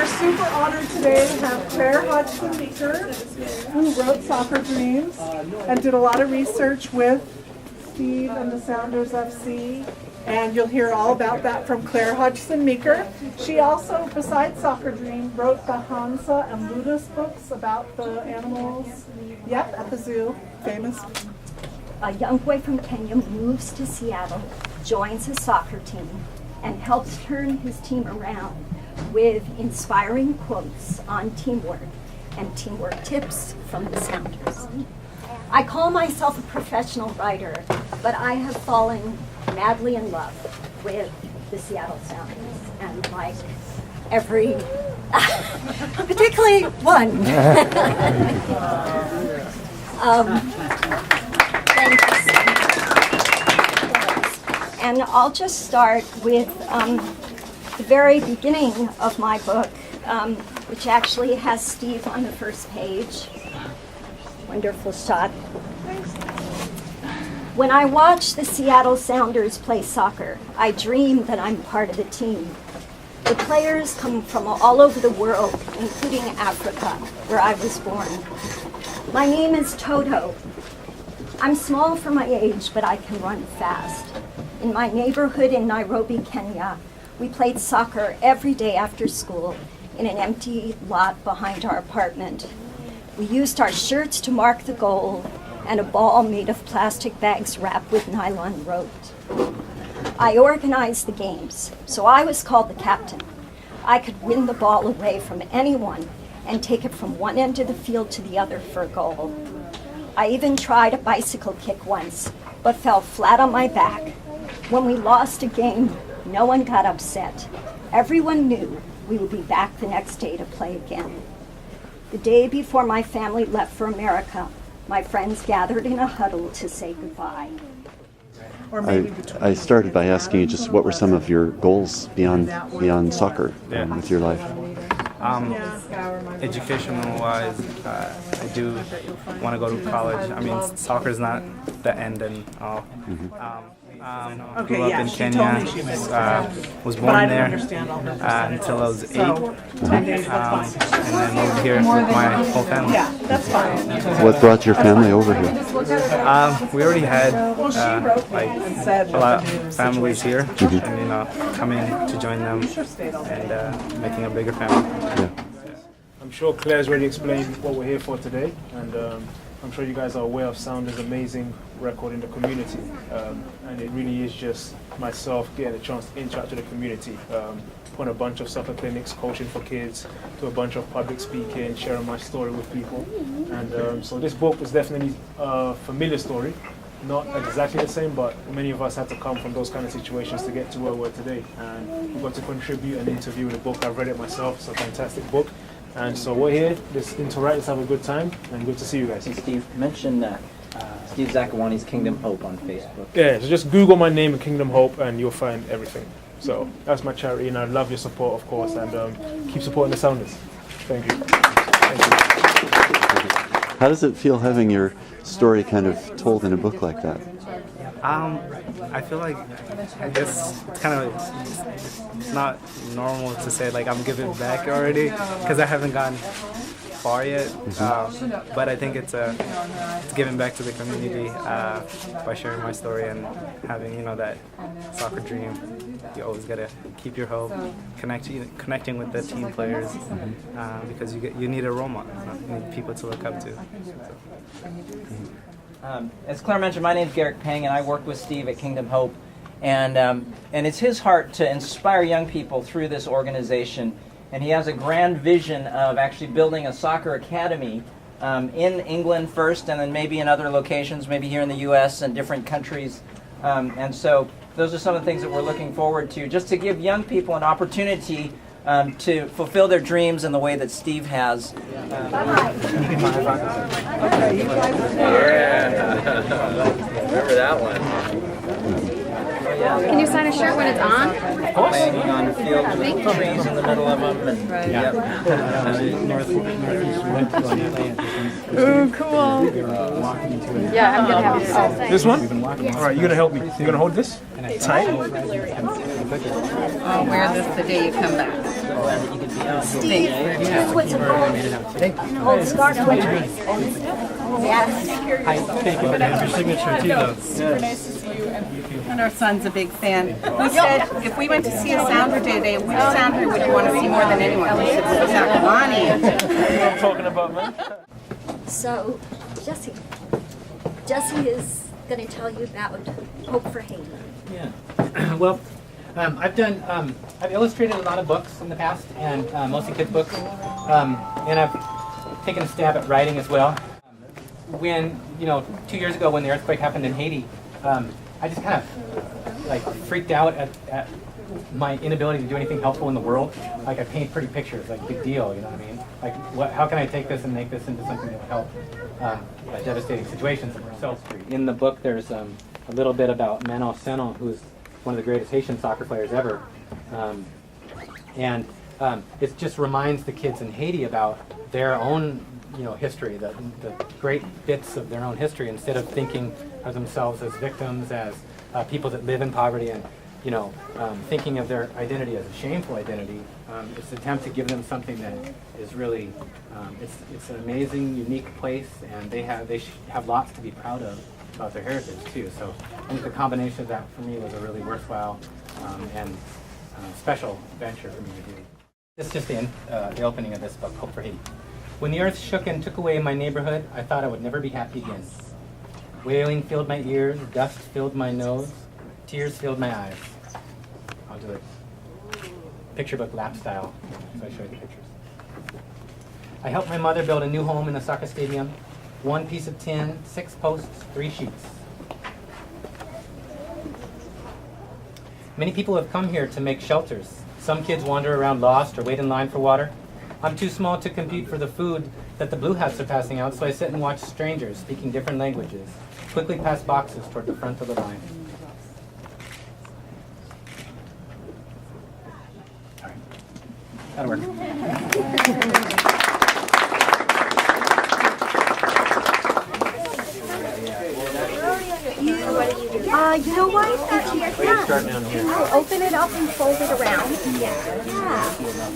We're super honored today to have Clare Meeker, who wrote Soccer Dreams and did a lot of research with Steve and the Sounders FC. And you'll hear all about that from Clare Meeker. She also, besides Soccer Dream, wrote the Hansa and Ludus books about the animals. Yep, at the zoo. Famous. A young boy from Kenya moves to Seattle, joins a soccer team, and helps turn his team around with inspiring quotes on teamwork and teamwork tips from the Sounders. I call myself a professional writer, but I have fallen madly in love with the Seattle Sounders, and like every, particularly one. Thank you so much. And I'll just start with the very beginning of my book, which actually has Steve on the first page. Wonderful shot. When I watch the Seattle Sounders play soccer, I dream that I'm part of the team. The players come from all over the world, including Africa, where I was born. My name is Toto. I'm small for my age, but I can run fast. In my neighborhood in Nairobi, Kenya, we played soccer every day after school in an empty lot behind our apartment. We used our shirts to mark the goal and a ball made of plastic bags wrapped with nylon rope. I organized the games, so I was called the captain. I could win the ball away from anyone and take it from one end of the field to the other for a goal. I even tried a bicycle kick once, but fell flat on my back. When we lost a game, no one got upset. Everyone knew we would be back the next day to play again. The day before my family left for America, my friends gathered in a huddle to say goodbye. I started by asking you just what were some of your goals beyond soccer with your life? Educational-wise, I do want to go to college. I mean, soccer is not the end and all. Grew up in Kenya, was born there until I was 8, and then moved here with my whole family. Yeah, that's fine. What brought your family over here? We already had a lot of families here, and coming to join them and making a bigger family. Yeah. I'm sure Claire's already explained what we're here for today, and I'm sure you guys are aware of Sounders' amazing record in the community, and it really is just myself getting a chance to interact with the community, on a bunch of soccer clinics, coaching for kids, to a bunch of public speaking, sharing my story with people, and so this book is definitely a familiar story, not exactly the same, but many of us had to come from those kind of situations to get to where we're today, and we got to contribute and interview in the book. I've read it myself, it's a fantastic book. And so we're here, let's interact, let's have a good time, and good to see you guys. And Steve, mention Steve Zakawani's Kingdom Hope on Facebook. Yeah, so just Google my name and Kingdom Hope and you'll find everything. So that's my charity, and I love your support, of course, and keep supporting the Sounders. Thank you. Thank you. How does it feel having your story kind of told in a book like that? I feel like, I guess it's kind of, it's not normal to say like I'm giving back already, because I haven't gone far yet, but I think it's giving back to the community by sharing my story and having, that soccer dream. You always gotta keep your hope, connecting with the team players, because you need a role model, you need people to look up to. As Claire mentioned, my name is Garrick Pang, and I work with Steve at Kingdom Hope, and it's his heart to inspire young people through this organization. And he has a grand vision of actually building a soccer academy in England first, and then maybe in other locations, maybe here in the U.S. and different countries. And so those are some of the things that we're looking forward to, just to give young people an opportunity to fulfill their dreams in the way that Steve has. Remember that one. Can you sign a shirt when it's on? Of course. Playing on fields with trees in the middle of them. And, right. Yep. Ooh, cool. Yeah, I'm gonna have you. This one? All right, you're gonna help me. You're gonna hold this tight. I'll wear this the day you come back. Steve, what's a gold scarf? Yes. Thank you for your signature too, though. Super nice to see you. And our son's a big fan. We said if we went to see a sounder today, which sounder would you want to see more than anyone? We said Sakamani. I'm talking about, man. So, Jesse is going to tell you about Hope for Haiti. Yeah. Well, I've illustrated a lot of books in the past, and mostly kids' books, and I've taken a stab at writing as well. When 2 years ago, when the earthquake happened in Haiti, I just kind of like freaked out at my inability to do anything helpful in the world. Like I paint pretty pictures, like big deal, you know what I mean? Like how can I take this and make this into something that will help a devastating situation somewhere else? In the book, there's a little bit about Manuel Senol, who's one of the greatest Haitian soccer players ever, and it just reminds the kids in Haiti about their own history, the great bits of their own history, instead of thinking of themselves as victims, as people that live in poverty, and thinking of their identity as a shameful identity. It's an attempt to give them something that is really, it's an amazing, unique place, and they have lots to be proud of about their heritage too. So I think the combination of that for me was a really worthwhile and special venture for me to do. This is just the opening of this book, Hope for Haiti. When the earth shook and took away my neighborhood, I thought I would never be happy again. Wailing filled my ears, dust filled my nose, tears filled my eyes. I'll do it picture book lap style, so I show you the pictures. I helped my mother build a new home in the soccer stadium. 1 piece of tin, 6 posts, 3 sheets. Many people have come here to make shelters. Some kids wander around lost or wait in line for water. I'm too small to compete for the food that the blue hats are passing out, so I sit and watch strangers speaking different languages quickly pass boxes toward the front of the line. All right. That'll work. You know what? I'll open it up and fold it around. Yeah.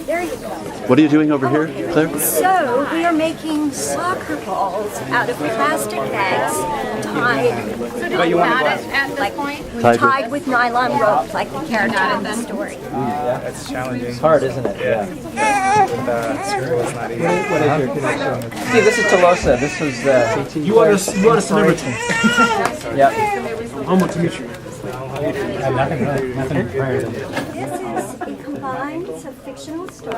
There you go. What are you doing over here, Claire? So we are making soccer balls out of plastic bags tied. So do you got it at this point? Tied with nylon rope, like the character in the story. That's challenging. It's hard, isn't it? Yeah. With screw, it's not easy. What is your connection? See, this is Tolosa. This was You are a celebrity. yeah. Humble to meet you. Nothing prior to this. This is a combined fictional story.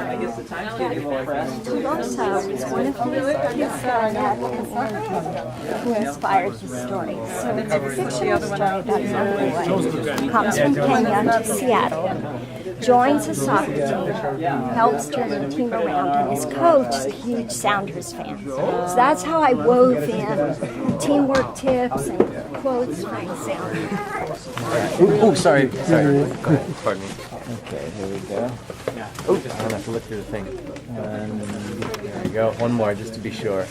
Tolosa was one of the kids that I met who inspired the story. So it's a fictional story about a young boy comes from Kenya to Seattle, joins a soccer team, helps turn the team around, and his coach is a huge Sounders fan. So that's how I wove in teamwork tips and quotes from the Sounders. Oh, sorry. Pardon me. Okay, here we go. Oh, I have to look through the thing. There we go. One more, just to be sure.